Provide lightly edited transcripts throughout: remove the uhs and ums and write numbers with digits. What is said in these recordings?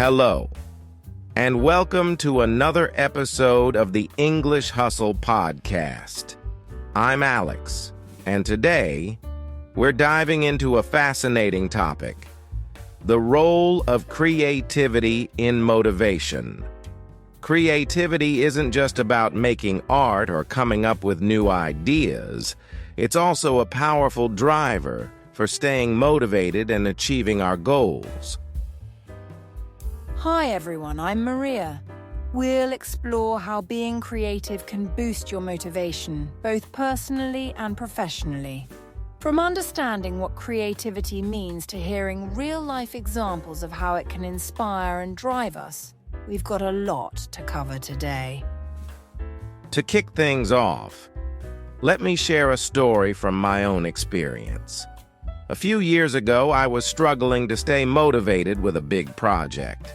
Hello, and welcome to another episode of the English Hustle podcast. I'm Alex, and today we're diving into a fascinating topic: the role of creativity in motivation. Creativity isn't just about making art or coming up with new ideas. It's also a powerful driver for staying motivated and achieving our goals. Hi everyone, I'm Maria. We'll explore how being creative can boost your motivation, both personally and professionally. From understanding what creativity means to hearing real-life examples of how it can inspire and drive us, we've got a lot to cover today. To kick things off, let me share a story from my own experience. A few years ago, I was struggling to stay motivated with a big project.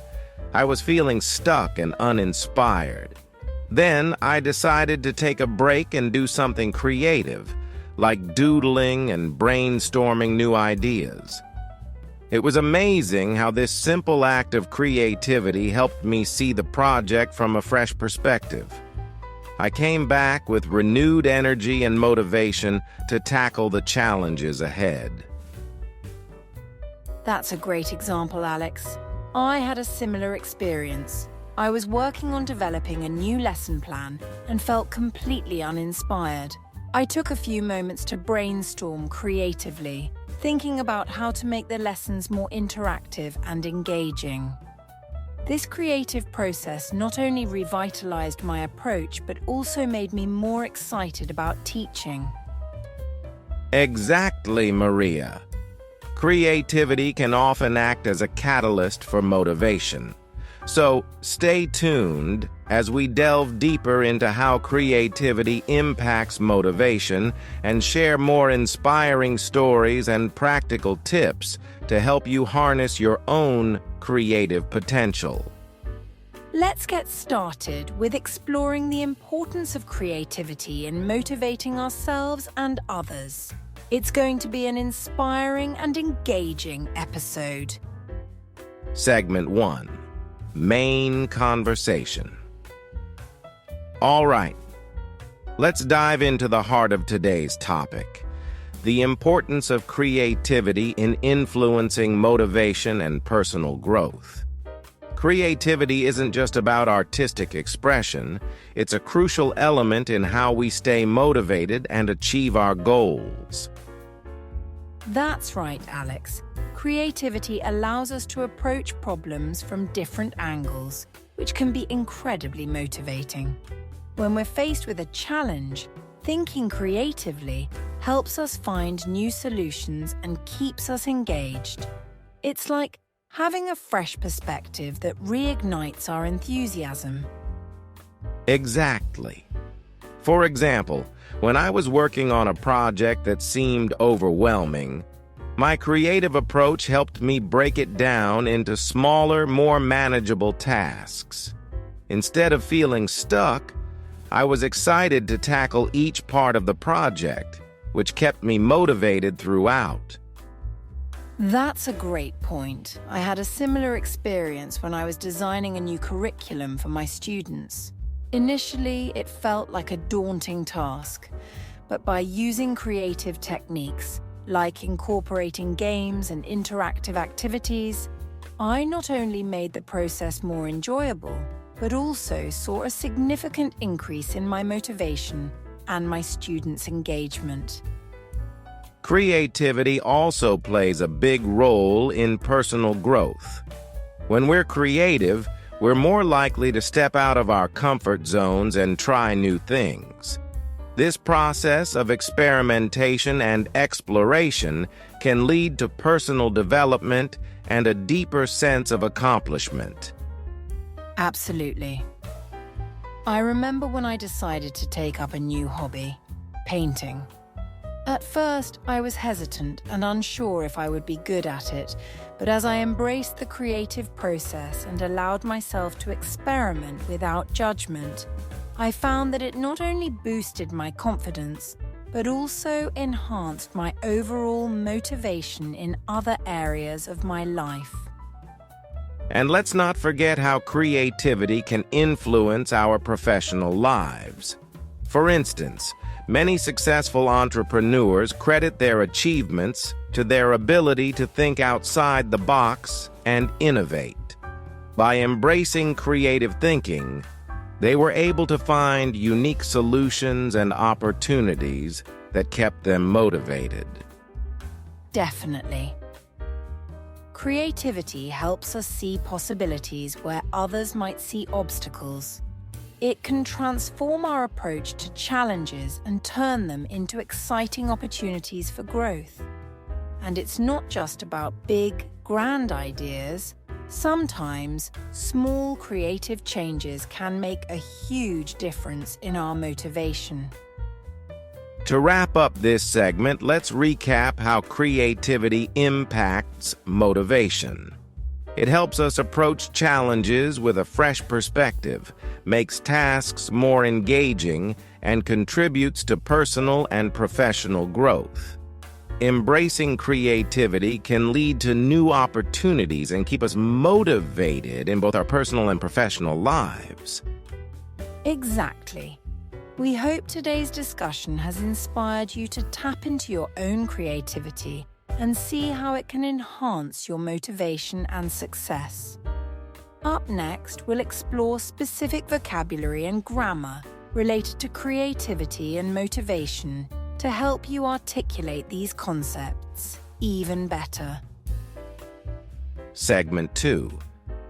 I was feeling stuck and uninspired. Then I decided to take a break and do something creative, like doodling and brainstorming new ideas. It was amazing how this simple act of creativity helped me see the project from a fresh perspective. I came back with renewed energy and motivation to tackle the challenges ahead. That's a great example, Alex. I had a similar experience. I was working on developing a new lesson plan and felt completely uninspired. I took a few moments to brainstorm creatively, thinking about how to make the lessons more interactive and engaging. This creative process not only revitalized my approach, but also made me more excited about teaching. Exactly, Maria. Creativity can often act as a catalyst for motivation. So stay tuned as we delve deeper into how creativity impacts motivation and share more inspiring stories and practical tips to help you harness your own creative potential. Let's get started with exploring the importance of creativity in motivating ourselves and others. It's going to be an inspiring and engaging episode. Segment 1. Main conversation. All right, let's dive into the heart of today's topic: the importance of creativity in influencing motivation and personal growth. Creativity isn't just about artistic expression, it's a crucial element in how we stay motivated and achieve our goals. That's right, Alex. Creativity allows us to approach problems from different angles, which can be incredibly motivating. When we're faced with a challenge, thinking creatively helps us find new solutions and keeps us engaged. It's like having a fresh perspective that reignites our enthusiasm. Exactly. For example, when I was working on a project that seemed overwhelming, my creative approach helped me break it down into smaller, more manageable tasks. Instead of feeling stuck, I was excited to tackle each part of the project, which kept me motivated throughout. That's a great point. I had a similar experience when I was designing a new curriculum for my students. Initially, it felt like a daunting task, but by using creative techniques, like incorporating games and interactive activities, I not only made the process more enjoyable, but also saw a significant increase in my motivation and my students' engagement. Creativity also plays a big role in personal growth. When we're creative, we're more likely to step out of our comfort zones and try new things. This process of experimentation and exploration can lead to personal development and a deeper sense of accomplishment. Absolutely. I remember when I decided to take up a new hobby, painting. At first, I was hesitant and unsure if I would be good at it, but as I embraced the creative process and allowed myself to experiment without judgment, I found that it not only boosted my confidence, but also enhanced my overall motivation in other areas of my life. And let's not forget how creativity can influence our professional lives. For instance, many successful entrepreneurs credit their achievements to their ability to think outside the box and innovate. By embracing creative thinking, they were able to find unique solutions and opportunities that kept them motivated. Definitely. Creativity helps us see possibilities where others might see obstacles. It can transform our approach to challenges and turn them into exciting opportunities for growth. And it's not just about big, grand ideas. Sometimes, small creative changes can make a huge difference in our motivation. To wrap up this segment, let's recap how creativity impacts motivation. It helps us approach challenges with a fresh perspective, makes tasks more engaging, and contributes to personal and professional growth. Embracing creativity can lead to new opportunities and keep us motivated in both our personal and professional lives. Exactly. We hope today's discussion has inspired you to tap into your own creativity and see how it can enhance your motivation and success. Up next, we'll explore specific vocabulary and grammar related to creativity and motivation to help you articulate these concepts even better. Segment 2.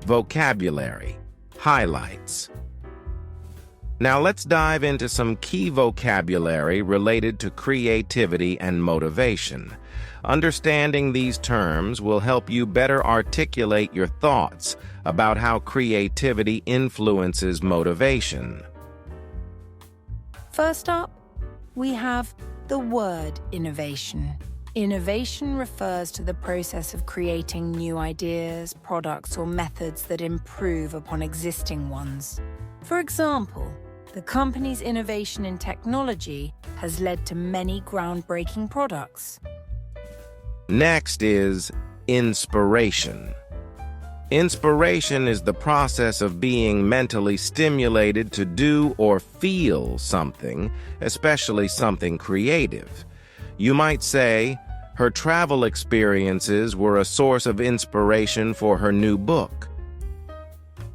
Vocabulary. Highlights. Now let's dive into some key vocabulary related to creativity and motivation. Understanding these terms will help you better articulate your thoughts about how creativity influences motivation. First up, we have the word innovation. Innovation refers to the process of creating new ideas, products, or methods that improve upon existing ones. For example, the company's innovation in technology has led to many groundbreaking products. Next is inspiration. Inspiration is the process of being mentally stimulated to do or feel something, especially something creative. You might say, her travel experiences were a source of inspiration for her new book.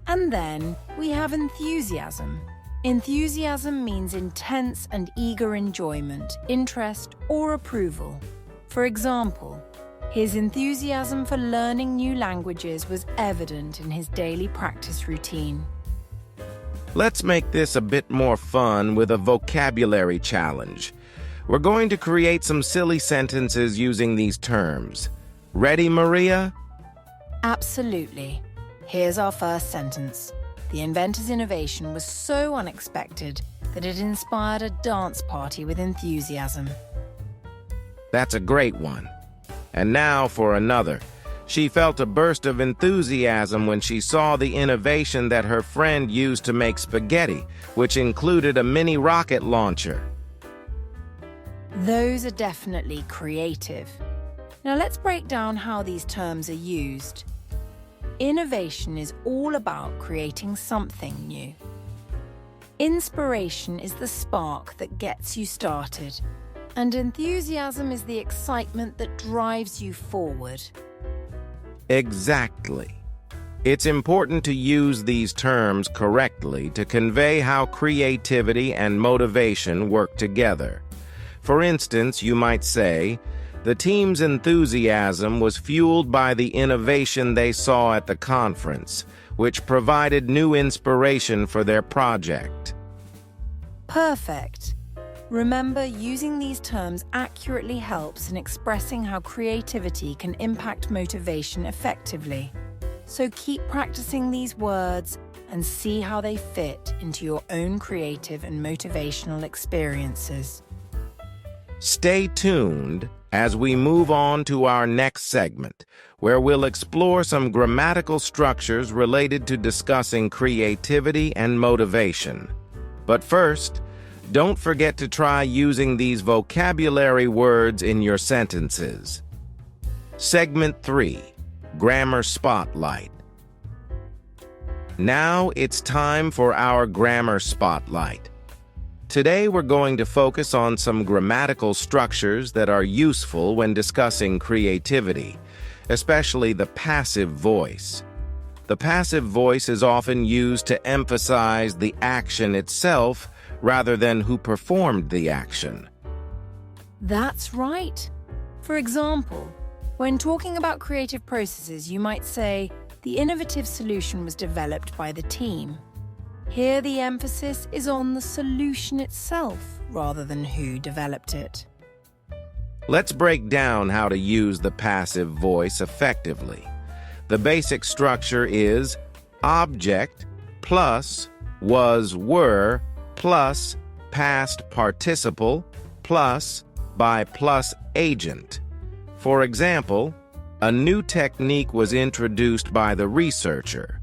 And then we have enthusiasm. Enthusiasm means intense and eager enjoyment, interest, or approval. For example, his enthusiasm for learning new languages was evident in his daily practice routine. Let's make this a bit more fun with a vocabulary challenge. We're going to create some silly sentences using these terms. Ready, Maria? Absolutely. Here's our first sentence. The inventor's innovation was so unexpected that it inspired a dance party with enthusiasm. That's a great one. And now for another. She felt a burst of enthusiasm when she saw the innovation that her friend used to make spaghetti, which included a mini rocket launcher. Those are definitely creative. Now let's break down how these terms are used. Innovation is all about creating something new. Inspiration is the spark that gets you started. And enthusiasm is the excitement that drives you forward. Exactly. It's important to use these terms correctly to convey how creativity and motivation work together. For instance, you might say, the team's enthusiasm was fueled by the innovation they saw at the conference, which provided new inspiration for their project. Perfect. Remember, using these terms accurately helps in expressing how creativity can impact motivation effectively. So keep practicing these words and see how they fit into your own creative and motivational experiences. Stay tuned as we move on to our next segment, where we'll explore some grammatical structures related to discussing creativity and motivation. But first, don't forget to try using these vocabulary words in your sentences. Segment 3, Grammar Spotlight. Now it's time for our grammar spotlight. Today we're going to focus on some grammatical structures that are useful when discussing creativity, especially the passive voice. The passive voice is often used to emphasize the action itself rather than who performed the action. That's right. For example, when talking about creative processes, you might say, the innovative solution was developed by the team. Here the emphasis is on the solution itself rather than who developed it. Let's break down how to use the passive voice effectively. The basic structure is object plus was, were, plus past participle plus by plus agent. For example, a new technique was introduced by the researcher.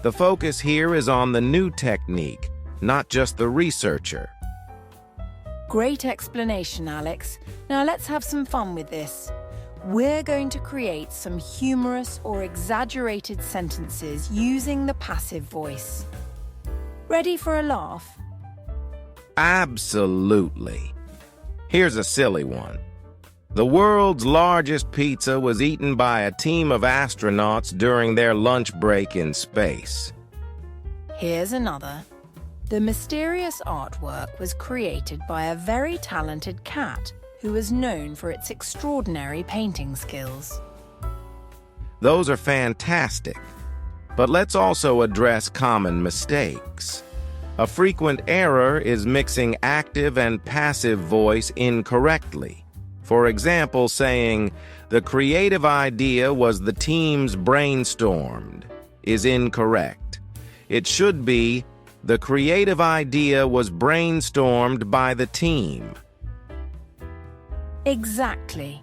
The focus here is on the new technique, not just the researcher. Great explanation, Alex. Now let's have some fun with this. We're going to create some humorous or exaggerated sentences using the passive voice. Ready for a laugh? Absolutely. Here's a silly one. The world's largest pizza was eaten by a team of astronauts during their lunch break in space. Here's another. The mysterious artwork was created by a very talented cat who was known for its extraordinary painting skills. Those are fantastic. But let's also address common mistakes. A frequent error is mixing active and passive voice incorrectly. For example, saying, "The creative idea was the team's brainstormed," is incorrect. It should be, "The creative idea was brainstormed by the team." Exactly.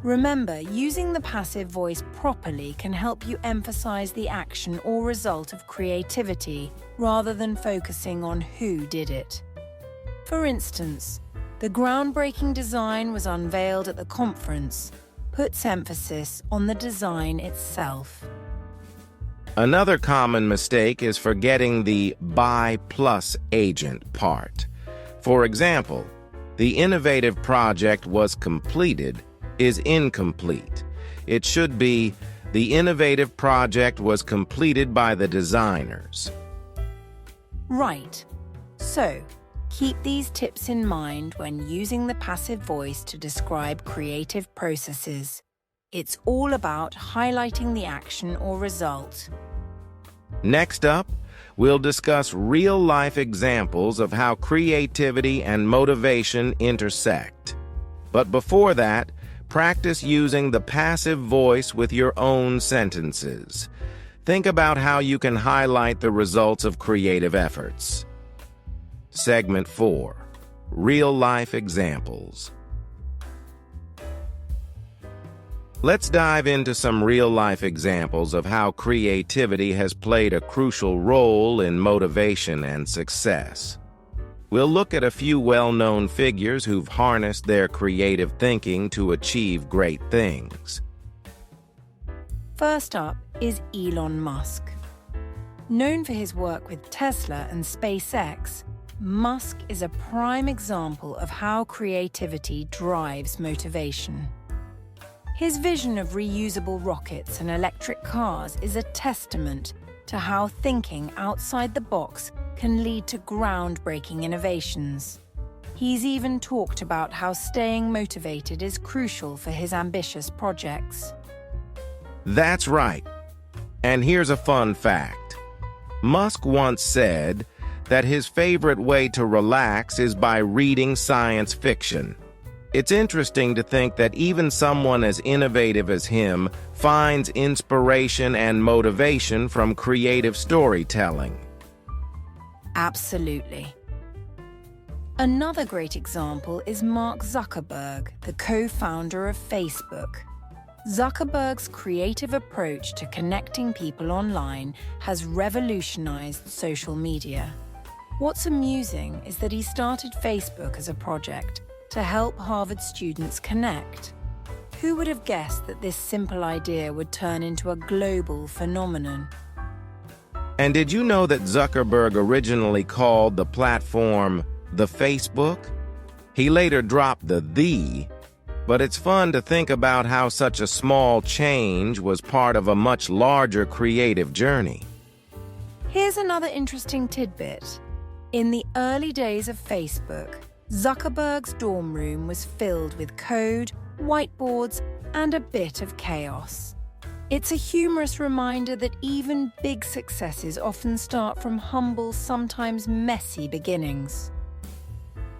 Remember, using the passive voice properly can help you emphasize the action or result of creativity rather than focusing on who did it. For instance, the groundbreaking design was unveiled at the conference, puts emphasis on the design itself. Another common mistake is forgetting the by plus agent part. For example, "The innovative project was completed" is incomplete. It should be, "The innovative project was completed by the designers." Right. So, keep these tips in mind when using the passive voice to describe creative processes. It's all about highlighting the action or result. Next up, we'll discuss real-life examples of how creativity and motivation intersect. But before that, practice using the passive voice with your own sentences. Think about how you can highlight the results of creative efforts. Segment 4. Real-life examples. Let's dive into some real-life examples of how creativity has played a crucial role in motivation and success. We'll look at a few well-known figures who've harnessed their creative thinking to achieve great things. First up is Elon Musk. Known for his work with Tesla and SpaceX, Musk is a prime example of how creativity drives motivation. His vision of reusable rockets and electric cars is a testament to how thinking outside the box can lead to groundbreaking innovations. He's even talked about how staying motivated is crucial for his ambitious projects. That's right. And here's a fun fact. Musk once said that his favorite way to relax is by reading science fiction. It's interesting to think that even someone as innovative as him finds inspiration and motivation from creative storytelling. Absolutely. Another great example is Mark Zuckerberg, the co-founder of Facebook. Zuckerberg's creative approach to connecting people online has revolutionized social media. What's amusing is that he started Facebook as a project to help Harvard students connect. Who would have guessed that this simple idea would turn into a global phenomenon? And did you know that Zuckerberg originally called the platform the Facebook? He later dropped the, but it's fun to think about how such a small change was part of a much larger creative journey. Here's another interesting tidbit. In the early days of Facebook, Zuckerberg's dorm room was filled with code, whiteboards, and a bit of chaos. It's a humorous reminder that even big successes often start from humble, sometimes messy beginnings.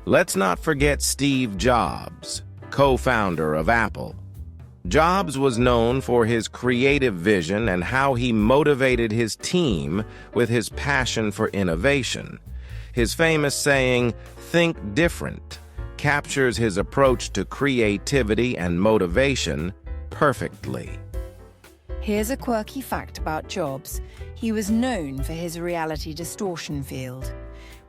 Let's not forget Steve Jobs, co-founder of Apple. Jobs was known for his creative vision and how he motivated his team with his passion for innovation. His famous saying, "Think different," captures his approach to creativity and motivation perfectly. Here's a quirky fact about Jobs. He was known for his reality distortion field,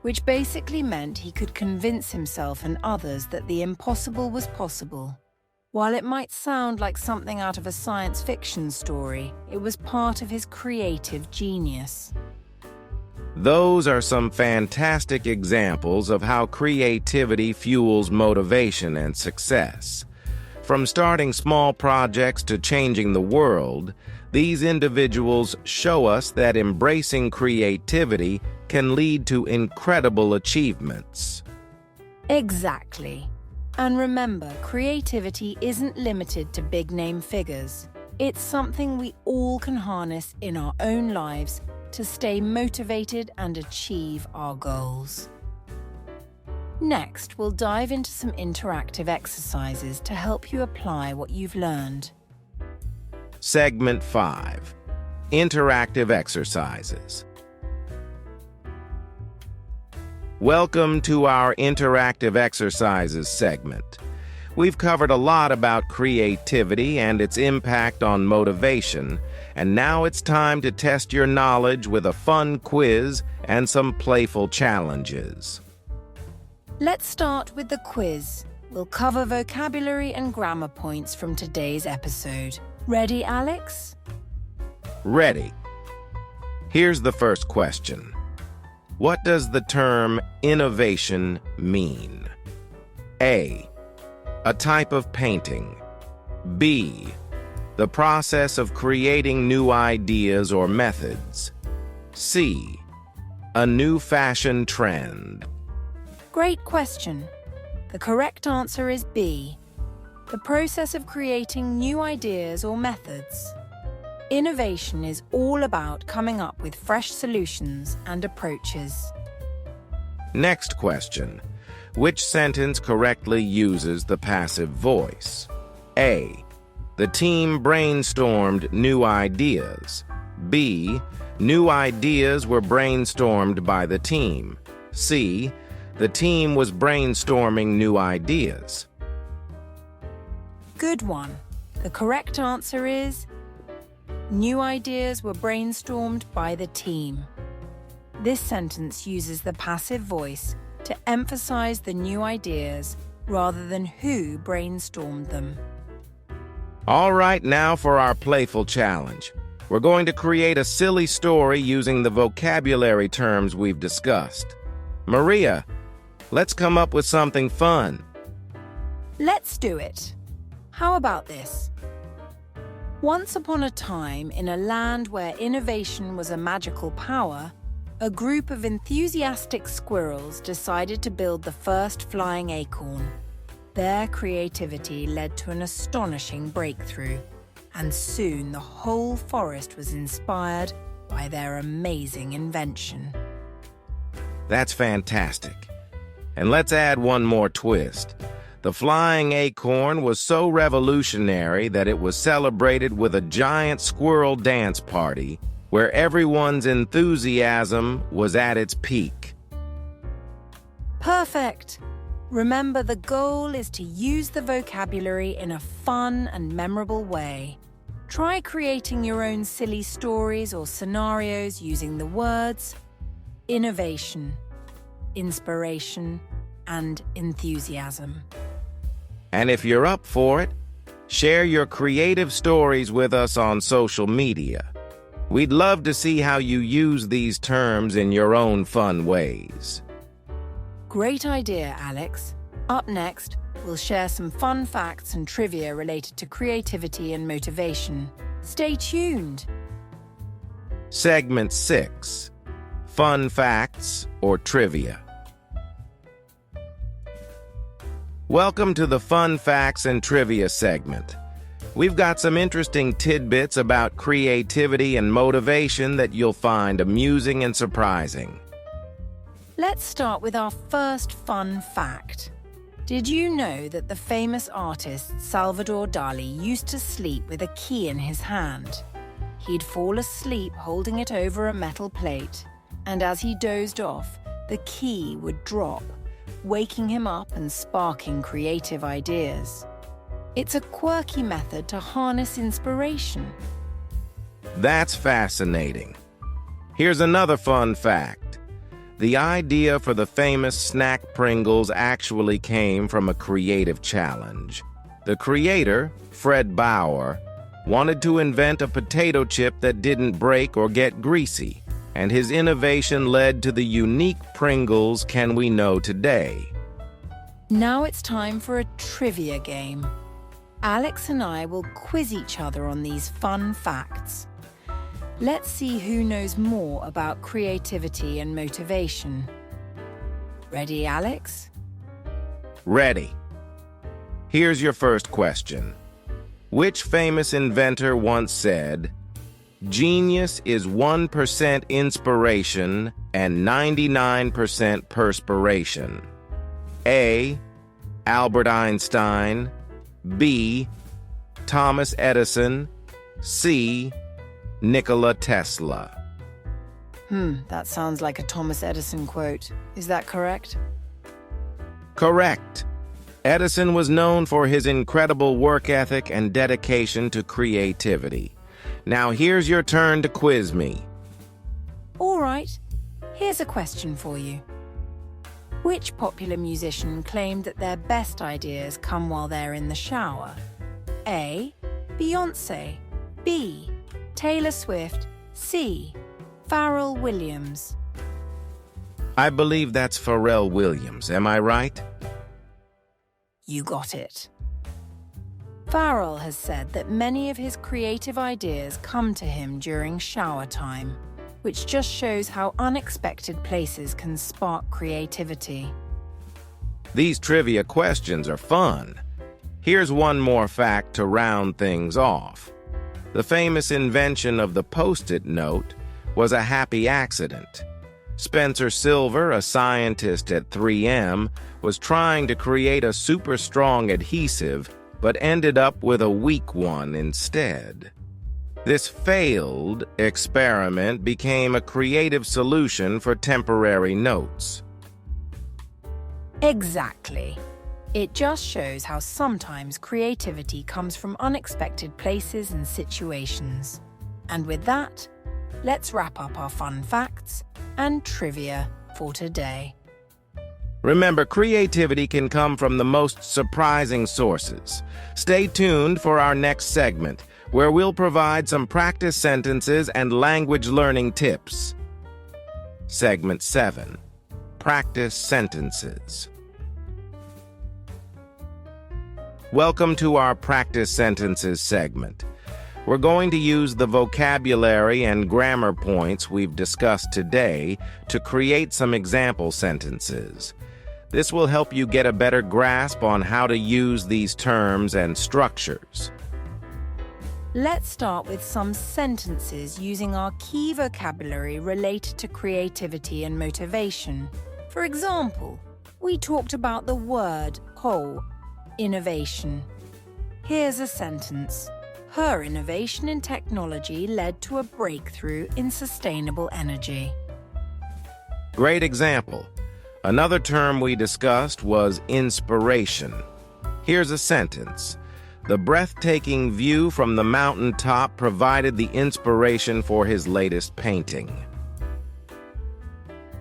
which basically meant he could convince himself and others that the impossible was possible. While it might sound like something out of a science fiction story, it was part of his creative genius. Those are some fantastic examples of how creativity fuels motivation and success. From starting small projects to changing the world, these individuals show us that embracing creativity can lead to incredible achievements. Exactly. And remember, creativity isn't limited to big-name figures. It's something we all can harness in our own lives to stay motivated and achieve our goals. Next, we'll dive into some interactive exercises to help you apply what you've learned. Segment 5. Interactive Exercises. Welcome to our Interactive Exercises segment. We've covered a lot about creativity and its impact on motivation, and now it's time to test your knowledge with a fun quiz and some playful challenges. Let's start with the quiz. We'll cover vocabulary and grammar points from today's episode. Ready, Alex? Ready. Here's the first question. What does the term innovation mean? A. A type of painting. B. The process of creating new ideas or methods. C. A new fashion trend. Great question. The correct answer is B. The process of creating new ideas or methods. Innovation is all about coming up with fresh solutions and approaches. Next question. Which sentence correctly uses the passive voice? A. The team brainstormed new ideas. B. New ideas were brainstormed by the team. C. The team was brainstorming new ideas. Good one. The correct answer is new ideas were brainstormed by the team. This sentence uses the passive voice to emphasize the new ideas rather than who brainstormed them. All right, now for our playful challenge. We're going to create a silly story using the vocabulary terms we've discussed. Maria, let's come up with something fun. Let's do it. How about this? Once upon a time, in a land where innovation was a magical power, a group of enthusiastic squirrels decided to build the first flying acorn. Their creativity led to an astonishing breakthrough, and soon the whole forest was inspired by their amazing invention. That's fantastic. And let's add one more twist. The flying acorn was so revolutionary that it was celebrated with a giant squirrel dance party where everyone's enthusiasm was at its peak. Perfect! Remember, the goal is to use the vocabulary in a fun and memorable way. Try creating your own silly stories or scenarios using the words innovation, inspiration, and enthusiasm. And if you're up for it, share your creative stories with us on social media. We'd love to see how you use these terms in your own fun ways. Great idea, Alex. Up next, we'll share some fun facts and trivia related to creativity and motivation. Stay tuned. Segment 6. Fun facts or trivia. Welcome to the Fun Facts and Trivia segment. We've got some interesting tidbits about creativity and motivation that you'll find amusing and surprising. Let's start with our first fun fact. Did you know that the famous artist Salvador Dali used to sleep with a key in his hand? He'd fall asleep holding it over a metal plate, and as he dozed off, the key would drop, waking him up and sparking creative ideas. It's a quirky method to harness inspiration. That's fascinating. Here's another fun fact. The idea for the famous snack Pringles actually came from a creative challenge. The creator, Fred Bauer, wanted to invent a potato chip that didn't break or get greasy, and his innovation led to the unique Pringles can we know today. Now it's time for a trivia game. Alex and I will quiz each other on these fun facts. Let's see who knows more about creativity and motivation. Ready, Alex? Ready. Here's your first question. Which famous inventor once said, "Genius is 1% inspiration and 99% perspiration"? A. Albert Einstein. B. Thomas Edison. C. Nikola Tesla. That sounds like a Thomas Edison quote. Is that correct? Correct. Edison was known for his incredible work ethic and dedication to creativity. Now here's your turn to quiz me. All right, here's a question for you. Which popular musician claimed that their best ideas come while they're in the shower? A. Beyoncé. B. Taylor Swift. C. Pharrell Williams. I believe that's Pharrell Williams, am I right? You got it. Pharrell has said that many of his creative ideas come to him during shower time, which just shows how unexpected places can spark creativity. These trivia questions are fun. Here's one more fact to round things off. The famous invention of the Post-it note was a happy accident. Spencer Silver, a scientist at 3M, was trying to create a super strong adhesive, but ended up with a weak one instead. This failed experiment became a creative solution for temporary notes. Exactly. It just shows how sometimes creativity comes from unexpected places and situations. And with that, let's wrap up our fun facts and trivia for today. Remember, creativity can come from the most surprising sources. Stay tuned for our next segment, where we'll provide some practice sentences and language learning tips. Segment 7. Practice sentences. Welcome to our practice sentences segment. We're going to use the vocabulary and grammar points we've discussed today to create some example sentences. This will help you get a better grasp on how to use these terms and structures. Let's start with some sentences using our key vocabulary related to creativity and motivation. For example, we talked about the word innovation. Here's a sentence. Her innovation in technology led to a breakthrough in sustainable energy. Great example. Another term we discussed was inspiration. Here's a sentence. The breathtaking view from the mountaintop provided the inspiration for his latest painting.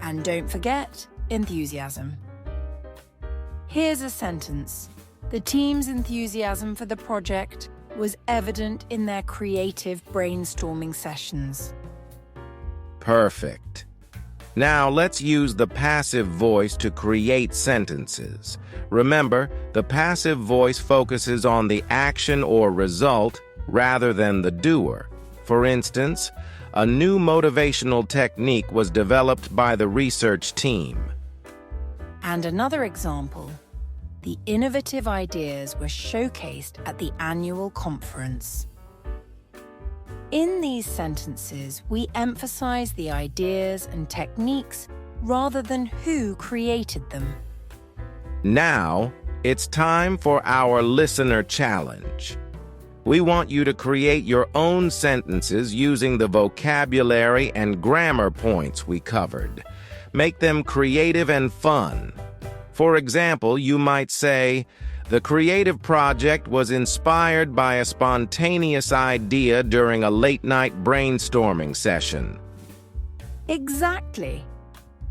And don't forget, enthusiasm. Here's a sentence. The team's enthusiasm for the project was evident in their creative brainstorming sessions. Perfect. Now let's use the passive voice to create sentences. Remember, the passive voice focuses on the action or result rather than the doer. For instance, a new motivational technique was developed by the research team. And another example, the innovative ideas were showcased at the annual conference. In these sentences, we emphasize the ideas and techniques rather than who created them. Now, it's time for our listener challenge. We want you to create your own sentences using the vocabulary and grammar points we covered. Make them creative and fun. For example, you might say, "The creative project was inspired by a spontaneous idea during a late-night brainstorming session." Exactly.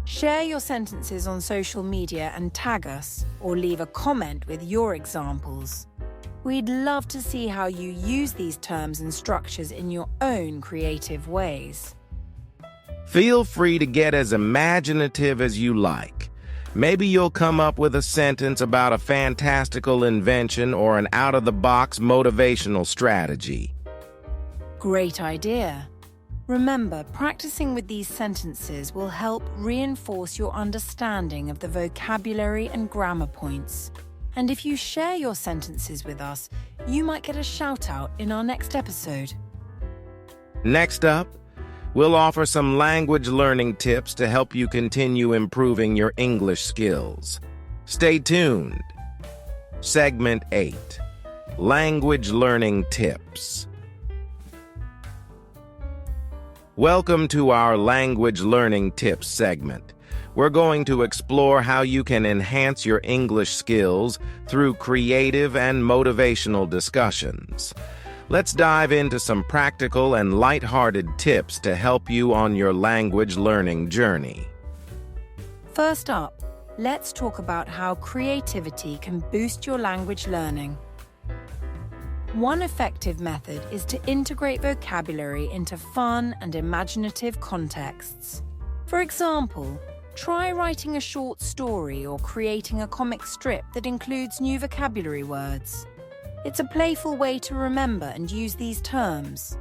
Share your sentences on social media and tag us, or leave a comment with your examples. We'd love to see how you use these terms and structures in your own creative ways. Feel free to get as imaginative as you like. Maybe you'll come up with a sentence about a fantastical invention or an out-of-the-box motivational strategy. Great idea. Remember, practicing with these sentences will help reinforce your understanding of the vocabulary and grammar points. And if you share your sentences with us, you might get a shout-out in our next episode. Next up, we'll offer some language learning tips to help you continue improving your English skills. Stay tuned. Segment 8. Language Learning Tips. Welcome to our Language Learning Tips segment. We're going to explore how you can enhance your English skills through creative and motivational discussions. Let's dive into some practical and lighthearted tips to help you on your language learning journey. First up, let's talk about how creativity can boost your language learning. One effective method is to integrate vocabulary into fun and imaginative contexts. For example, try writing a short story or creating a comic strip that includes new vocabulary words. It's a playful way to remember and use these terms.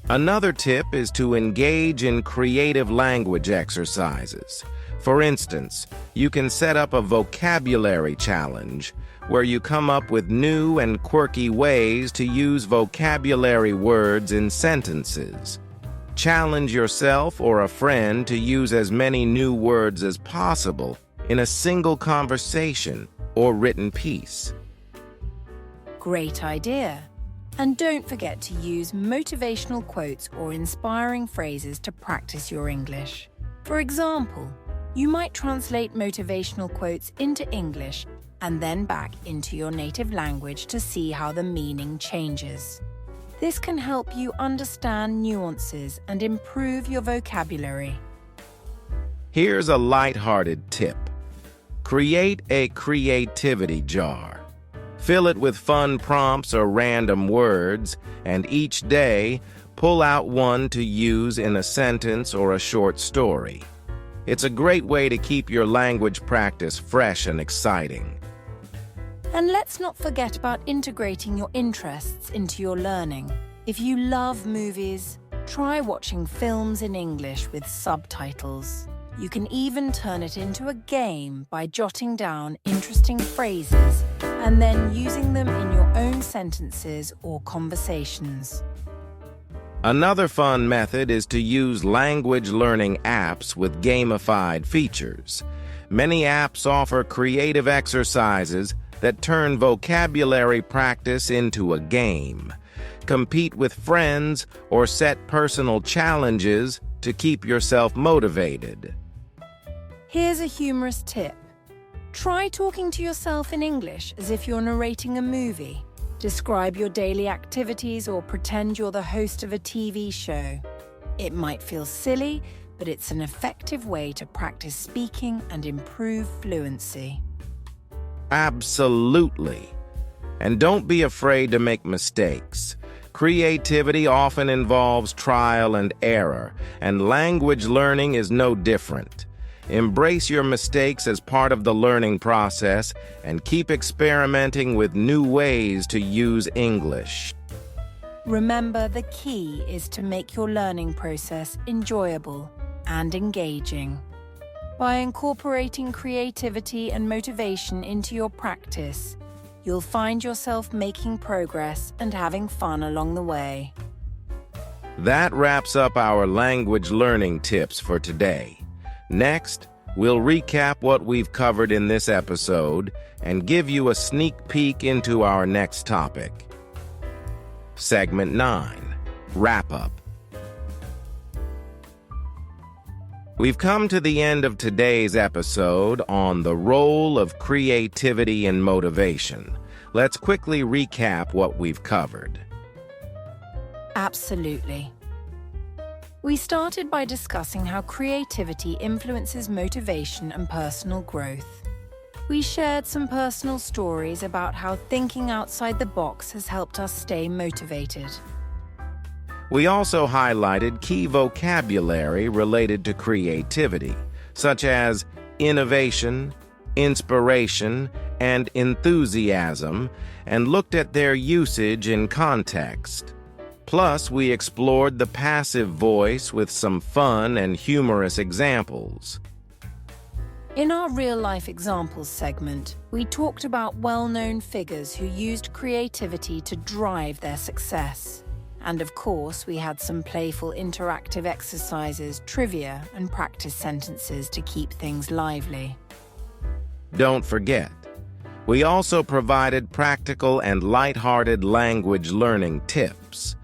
Another tip is to engage in creative language exercises. For instance, you can set up a vocabulary challenge where you come up with new and quirky ways to use vocabulary words in sentences. Challenge yourself or a friend to use as many new words as possible in a single conversation or written piece. Great idea. And don't forget to use motivational quotes or inspiring phrases to practice your English. For example, you might translate motivational quotes into English and then back into your native language to see how the meaning changes. This can help you understand nuances and improve your vocabulary. Here's a lighthearted tip. Create a creativity jar. Fill it with fun prompts or random words, and each day, pull out one to use in a sentence or a short story. It's a great way to keep your language practice fresh and exciting. And let's not forget about integrating your interests into your learning. If you love movies, try watching films in English with subtitles. You can even turn it into a game by jotting down interesting phrases and then using them in your own sentences or conversations. Another fun method is to use language learning apps with gamified features. Many apps offer creative exercises that turn vocabulary practice into a game. Compete with friends or set personal challenges to keep yourself motivated. Here's a humorous tip. Try talking to yourself in English as if you're narrating a movie. Describe your daily activities or pretend you're the host of a TV show. It might feel silly, but it's an effective way to practice speaking and improve fluency. Absolutely. And don't be afraid to make mistakes. Creativity often involves trial and error, and language learning is no different. Embrace your mistakes as part of the learning process and keep experimenting with new ways to use English. Remember, the key is to make your learning process enjoyable and engaging. By incorporating creativity and motivation into your practice, you'll find yourself making progress and having fun along the way. That wraps up our language learning tips for today. Next, we'll recap what we've covered in this episode and give you a sneak peek into our next topic. Segment 9, Wrap-Up. We've come to the end of today's episode on the role of creativity and motivation. Let's quickly recap what we've covered. Absolutely. We started by discussing how creativity influences motivation and personal growth. We shared some personal stories about how thinking outside the box has helped us stay motivated. We also highlighted key vocabulary related to creativity, such as innovation, inspiration, and enthusiasm, and looked at their usage in context. Plus, we explored the passive voice with some fun and humorous examples. In our real-life examples segment, we talked about well-known figures who used creativity to drive their success. And of course, we had some playful interactive exercises, trivia, and practice sentences to keep things lively. Don't forget, we also provided practical and lighthearted language learning tips.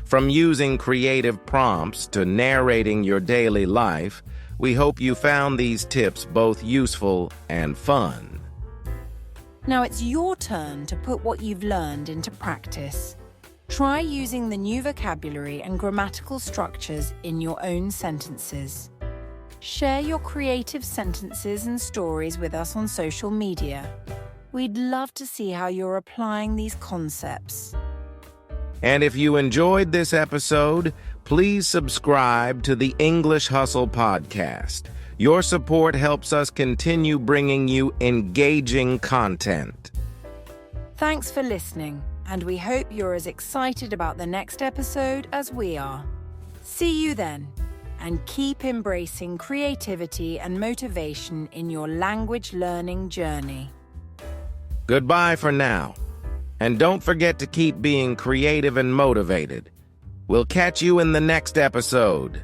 From using creative prompts to narrating your daily life, we hope you found these tips both useful and fun. Now it's your turn to put what you've learned into practice. Try using the new vocabulary and grammatical structures in your own sentences. Share your creative sentences and stories with us on social media. We'd love to see how you're applying these concepts. And if you enjoyed this episode, please subscribe to the English Hustle podcast. Your support helps us continue bringing you engaging content. Thanks for listening, and we hope you're as excited about the next episode as we are. See you then, and keep embracing creativity and motivation in your language learning journey. Goodbye for now. And don't forget to keep being creative and motivated. We'll catch you in the next episode.